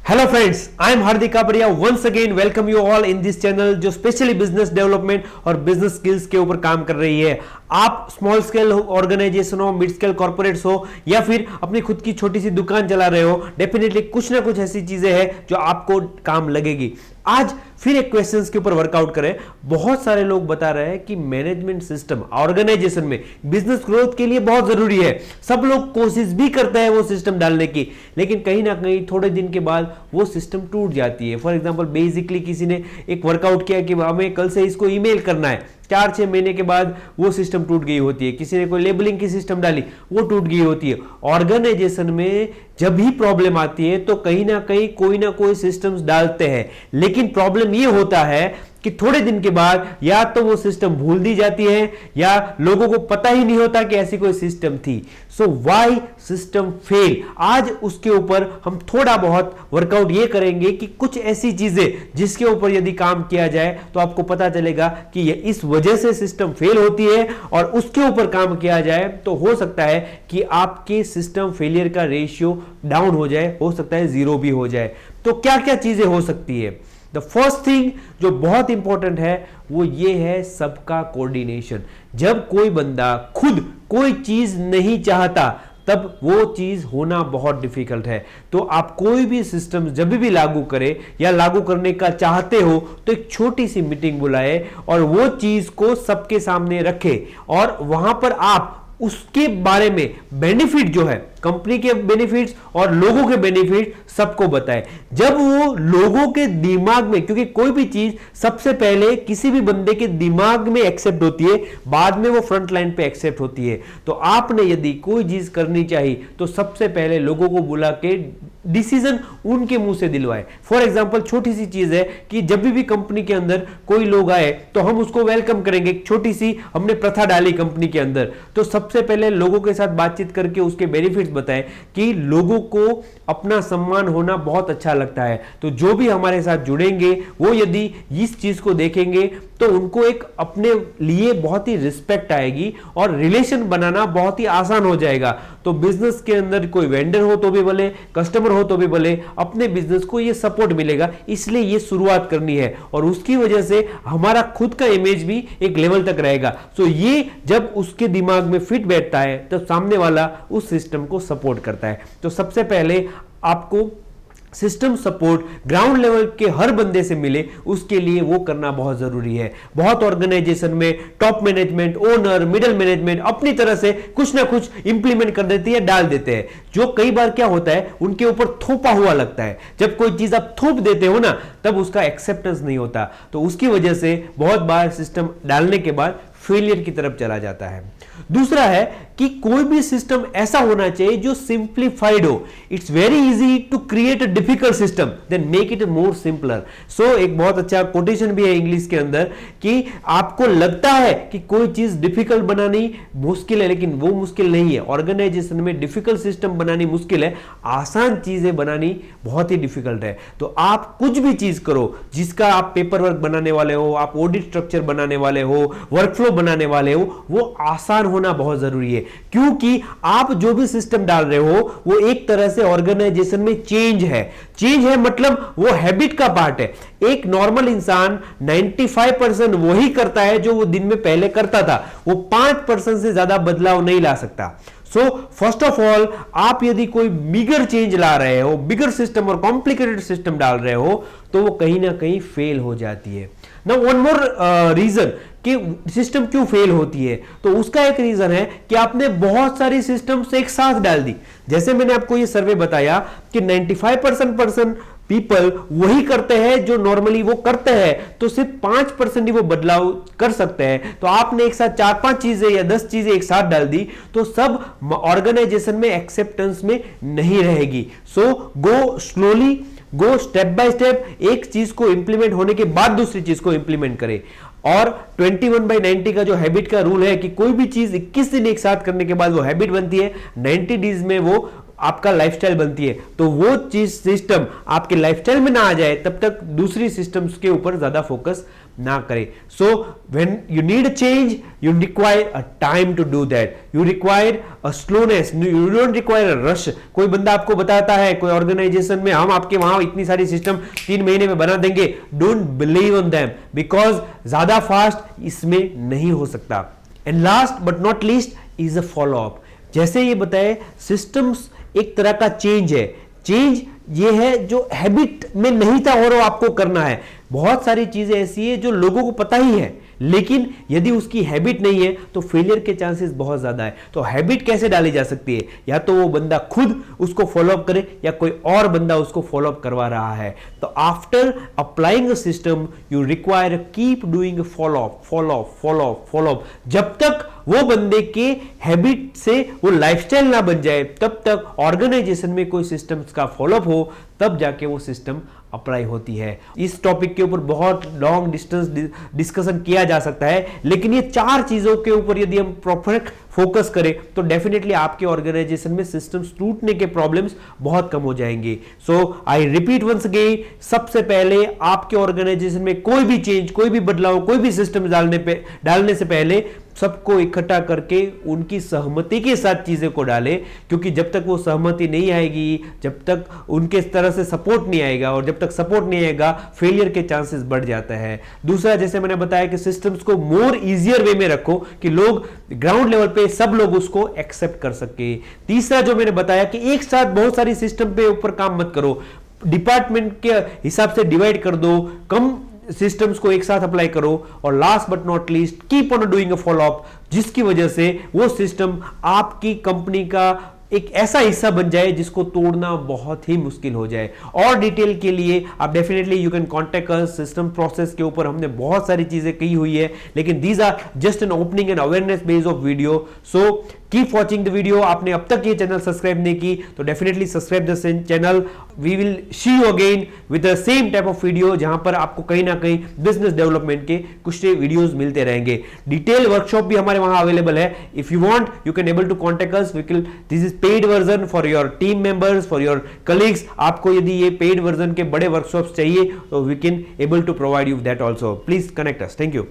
Hello friends, I am Hardik Kapadia once again welcome you all in this channel जो specially business development और business skills के ऊपर काम कर रही है। आप स्मॉल स्केल ऑर्गेनाइजेशन हो, मिड स्केल कॉर्पोरेट्स हो या फिर अपनी खुद की छोटी सी दुकान चला रहे हो, डेफिनेटली कुछ ना कुछ ऐसी चीजें हैं जो आपको काम लगेगी। आज फिर एक क्वेश्चंस के ऊपर वर्कआउट करें। बहुत सारे लोग बता रहे हैं कि मैनेजमेंट सिस्टम ऑर्गेनाइजेशन में बिजनेस ग्रोथ के लिए बहुत जरूरी है। सब लोग कोशिश भी करते हैं वो सिस्टम डालने की, लेकिन कहीं ना कहीं थोड़े दिन के बाद वो सिस्टम टूट जाती है। फॉर एग्जांपल, बेसिकली किसी ने एक वर्कआउट किया कि हमें कल से इसको ईमेल करना है, 4-6 महीने के बाद वो सिस्टम टूट गई होती है। किसी ने कोई लेबलिंग की सिस्टम डाली, वो टूट गई होती है। ऑर्गेनाइजेशन में जब भी प्रॉब्लम आती है तो कहीं ना कहीं कोई ना कोई सिस्टम्स डालते हैं, लेकिन प्रॉब्लम ये होता है कि थोड़े दिन के बाद या तो वो सिस्टम भूल दी जाती है या लोगों को पता ही नहीं होता कि ऐसी कोई सिस्टम थी। सो व्हाई सिस्टम फेल, आज उसके ऊपर हम थोड़ा बहुत वर्कआउट ये करेंगे कि कुछ ऐसी चीजें जिसके ऊपर यदि काम किया जाए तो आपको पता चलेगा कि ये इस वजह से सिस्टम फेल होती है, और उसके ऊपर काम किया जाए तो हो सकता है कि आपके सिस्टम फेलियर का रेशियो डाउन हो जाए, हो सकता है जीरो भी हो जाए। तो क्या क्या चीजें हो सकती है? द फर्स्ट थिंग जो बहुत इंपॉर्टेंट है वो ये है सबका कोऑर्डिनेशन। जब कोई बंदा खुद कोई चीज नहीं चाहता तब वो चीज होना बहुत डिफिकल्ट है। तो आप कोई भी सिस्टम जब भी लागू करें या लागू करने का चाहते हो तो एक छोटी सी मीटिंग बुलाए और वो चीज को सबके सामने रखे और वहां पर आप उसके बारे में बेनिफिट जो है, कंपनी के बेनिफिट्स और लोगों के बेनिफिट सबको बताए। जब वो लोगों के दिमाग में, क्योंकि कोई भी चीज सबसे पहले किसी भी बंदे के दिमाग में एक्सेप्ट होती है, बाद में वो फ्रंट लाइन पे एक्सेप्ट होती है। तो आपने यदि कोई चीज करनी चाहिए तो सबसे पहले लोगों को बुला के डिसीजन उनके मुंह से दिलवाए। फॉर एग्जांपल, छोटी सी चीज है कि जब भी कंपनी के अंदर कोई लोग आए तो हम उसको वेलकम करेंगे। छोटी सी हमने प्रथा डाली कंपनी के अंदर, तो सबसे पहले लोगों के साथ बातचीत करके उसके बेनिफिट्स बताएं कि लोगों को अपना सम्मान होना बहुत अच्छा लगता है। तो जो भी हमारे साथ जुड़ेंगे वो यदि इस चीज को देखेंगे तो उनको एक अपने लिए बहुत ही रिस्पेक्ट आएगी और रिलेशन बनाना बहुत ही आसान हो जाएगा। तो बिजनेस के अंदर कोई वेंडर हो तो भी भले, कस्टमर हो तो भी भले, अपने बिजनेस को ये सपोर्ट मिलेगा। इसलिए ये शुरुआत करनी है और उसकी वजह से हमारा खुद का इमेज भी एक लेवल तक रहेगा। सो ये जब उसके दिमाग में फिट बैठता है तब सामने वाला उस सिस्टम को सपोर्ट करता है। तो सबसे पहले आपको सिस्टम सपोर्ट ग्राउंड लेवल के हर बंदे से मिले, उसके लिए वो करना बहुत जरूरी है। बहुत ऑर्गेनाइजेशन में top management, owner, middle management अपनी तरह से कुछ ना कुछ इंप्लीमेंट कर देती है, डाल देते हैं, जो कई बार क्या होता है उनके ऊपर थोपा हुआ लगता है। जब कोई चीज आप थोप देते हो ना तब उसका एक्सेप्टेंस नहीं होता, तो उसकी वजह से बहुत बार सिस्टम डालने के बाद फेलियर की तरफ चला जाता है। दूसरा है कि कोई भी सिस्टम ऐसा होना चाहिए जो सिंप्लीफाइड हो। It's very easy to create a difficult system then make it more simpler. So एक बहुत अच्छा कोटेशन भी है इंग्लिश के अंदर कि आपको लगता है कि कोई चीज डिफिकल्ट बनानी मुश्किल है, लेकिन वो मुश्किल नहीं है। ऑर्गेनाइजेशन में डिफिकल्ट सिस्टम बनानी मुश्किल है, आसान चीजें बनानी बहुत ही डिफिकल्ट है। तो आप कुछ भी चीज करो जिसका आप पेपर वर्क बनाने वाले हो, आप ऑडिट स्ट्रक्चर बनाने वाले हो, वर्कफ्लो बनाने वाले हो, वो आसान होना बहुत जरूरी है। क्योंकि आप जो भी सिस्टम डाल रहे हो वो एक तरह से ऑर्गेनाइजेशन में चेंज है। चेंज है मतलब वो हैबिट का पार्ट है। एक नॉर्मल इंसान 95% वही करता है जो वो दिन में पहले करता था, वो 5% से ज्यादा बदलाव नहीं ला सकता। सो फर्स्ट ऑफ ऑल, आप यदि कोई बिगर चेंज ला रहे हो, बिगर सिस्टम और कॉम्प्लिकेटेड सिस्टम डाल रहे हो तो वो कहीं ना कहीं फेल हो जाती है। नाउ वन मोर रीजन कि सिस्टम क्यों फेल होती है, तो उसका एक रीजन है कि आपने बहुत सारी सिस्टम्स एक साथ डाल दी। जैसे मैंने आपको ये सर्वे बताया कि 95% पीपल वही करते हैं जो नॉर्मली वो करते हैं, तो सिर्फ 5% ही वो बदलाव कर सकते हैं। तो आपने एक साथ 4-5 चीजें या 10 चीजें एक साथ डाल दी तो सब ऑर्गेनाइजेशन में एक्सेप्टेंस में नहीं रहेगी। So go slowly, go step by step, एक चीज को इंप्लीमेंट होने के बाद दूसरी चीज को इंप्लीमेंट करें। और 21/90 का जो हैबिट का रूल है कि कोई भी चीज 21 दिन एक साथ करने के बाद वो हैबिट बनती है, 90 डेज में वो आपका लाइफस्टाइल बनती है, तो वो चीज सिस्टम आपके लाइफस्टाइल में ना आ जाए तब तक दूसरी सिस्टम्स के ऊपर ज्यादा फोकस ना करें. So when you need a change, you require a time to do that, you require a slowness, you don't require a rush. कोई बंदा आपको बताता है कोई ऑर्गेनाइजेशन में हम आपके वहां इतनी सारी सिस्टम 3 महीने में बना देंगे, don't believe on them, because ज्यादा फास्ट इसमें नहीं हो सकता. And last but not least is a follow up. जैसे ये बताए, सिस्टम्स एक तरह का चेंज है. चेंज ये है जो हैबिट में नहीं था और वो आपको करना है. बहुत सारी चीजें ऐसी है जो लोगों को पता ही है, लेकिन यदि उसकी हैबिट नहीं है तो फेलियर के चांसेस बहुत ज्यादा है. तो हैबिट कैसे डाली जा सकती है? या तो वो बंदा खुद उसको फॉलो अप करे या कोई और बंदा उसको फॉलो अप करवा रहा है. तो after applying a system you require keep doing follow up, follow up, follow up, follow up. जब तक वो बंदे के हैबिट से वो लाइफस्टाइल ना बन जाए, तब तक ऑर्गेनाइजेशन में कोई सिस्टम्स का फॉलोअप हो, तब जाके वो सिस्टम अप्लाई होती है. इस टॉपिक के ऊपर बहुत लॉन्ग डिस्टेंस डिस्कशन किया जा सकता है, लेकिन ये 4 चीजों के ऊपर यदि हम प्रॉपर फोकस करें तो डेफिनेटली आपके ऑर्गेनाइजेशन में सिस्टम्स टूटने के प्रॉब्लम्स बहुत कम हो जाएंगे. सो आई रिपीट वंस अगेन, सबसे पहले आपके ऑर्गेनाइजेशन में कोई भी चेंज, कोई भी बदलाव, कोई भी सिस्टम डालने से पहले सबको इकट्ठा करके उनकी सहमति के साथ चीजें को डाले, क्योंकि जब तक वो सहमति नहीं आएगी, जब तक उनके तरह से सपोर्ट नहीं आएगा, और जब तक सपोर्ट नहीं आएगा फेलियर के चांसेस बढ़ जाता है. दूसरा, जैसे मैंने बताया कि सिस्टम्स को मोर इजियर वे में रखो कि लोग ग्राउंड लेवल पे सब लोग उसको एक्सेप्ट कर सके. तीसरा जो मैंने बताया कि एक साथ बहुत सारी सिस्टम पे ऊपर काम मत करो, डिपार्टमेंट के हिसाब से डिवाइड कर दो, कम सिस्टम्स को एक साथ अप्लाई करो. और last but not least, keep on doing a follow up, जिसकी वजह से वो सिस्टम आपकी कंपनी का एक ऐसा हिस्सा बन जाए जिसको तोड़ना बहुत ही मुश्किल हो जाए. और डिटेल के लिए आप definitely you can contact us. System process के ऊपर हमने बहुत सारी चीजें की हुई है, लेकिन these are just an opening and awareness base of video. So keep watching the video. आपने अब तक ये चैनल सब्सक्राइब नहीं की तो definitely subscribe the channel. We will see you again with the same type of video, जहां पर आपको कहीं ना कहीं बिजनेस डेवलपमेंट के कुछ वीडियोस मिलते रहेंगे. डिटेल वर्कशॉप भी हमारे वहां अवेलेबल है. If you want you can able to contact us. This is paid version for your team members, for your colleagues. आपको यदि ये पेड वर्जन के बड़े वर्कशॉप्स चाहिए तो we can able to provide you that also. Please connect us. Thank you.